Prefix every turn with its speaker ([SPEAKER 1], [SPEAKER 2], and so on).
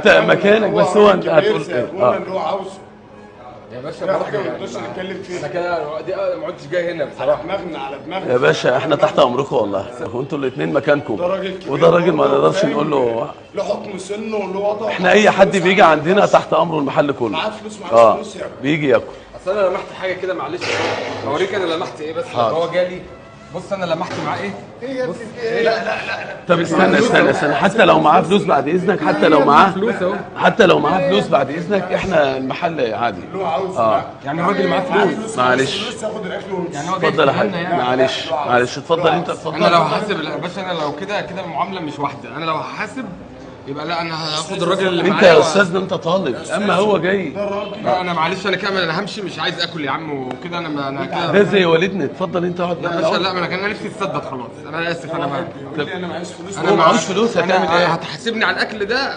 [SPEAKER 1] انت مكانك، بس هو انت هتقول ايه؟
[SPEAKER 2] اللي هو عاوزه
[SPEAKER 3] يا باشا
[SPEAKER 2] لا
[SPEAKER 3] برضه
[SPEAKER 2] حاجه ما
[SPEAKER 3] يعني
[SPEAKER 2] نقدرش نتكلم فيها.
[SPEAKER 3] انا كده دي ما عدتش جاي هنا
[SPEAKER 2] على
[SPEAKER 3] بصراحه.
[SPEAKER 2] دماغنا على دماغنا
[SPEAKER 1] يا باشا احنا تحت امركم والله، وانتوا الاثنين مكانكم،
[SPEAKER 2] ده راجل كبير
[SPEAKER 1] وده راجل ما
[SPEAKER 2] برضه
[SPEAKER 1] نقدرش
[SPEAKER 2] فاهم،
[SPEAKER 1] نقول له.
[SPEAKER 2] له حكم سنه وله وضعه.
[SPEAKER 1] احنا اي حد بيجي عندنا تحت امره المحل كله.
[SPEAKER 2] معاه فلوس معاه فلوس يعني.
[SPEAKER 1] بيجي ياكل.
[SPEAKER 3] اصل انا لمحت حاجه كده معلش اوريك انا لمحت ايه بس لما هو جالي. بص انا لمحت معاه ايه؟
[SPEAKER 2] ايه يا ابني في ايه؟ لا
[SPEAKER 1] طب استنى حتى لو معاه فلوس بعد اذنك، حتى لو معاه
[SPEAKER 3] فلوس اهو.
[SPEAKER 1] حتى لو معاه فلوس بعد اذنك، احنا المحل عادي.
[SPEAKER 2] اللي هو عاوزه
[SPEAKER 3] يعني الراجل معاه فلوس.
[SPEAKER 1] معلش.
[SPEAKER 2] فلوس ياخد الاكل ويمشي.
[SPEAKER 3] يعني هو جاي
[SPEAKER 1] اتفضل يا
[SPEAKER 3] يتكلمنا
[SPEAKER 1] حاج.
[SPEAKER 3] يعني.
[SPEAKER 1] معلش اتفضل انت اتفضل.
[SPEAKER 3] انا لو هحاسب يا باشا، انا لو كده المعامله مش واحده. انا لو هحاسب يبقى لا، انا هاخد الراجل اللي معايا.
[SPEAKER 1] انت يا استاذنا انت طالب، اما هو جاي.
[SPEAKER 3] لا انا معلش انا كده انا همشي، مش عايز اكل يا عم وكده. انا كده
[SPEAKER 1] ده زي والدنا. اتفضل انت اقعد.
[SPEAKER 3] يا باشا. لا انا كان نفسي تسدد خلاص. انا اسف. انا
[SPEAKER 2] يقول لي انا معيش فلوس.
[SPEAKER 1] هو معهوش فلوس هتعمل ايه؟
[SPEAKER 3] هتحاسبني على الاكل ده.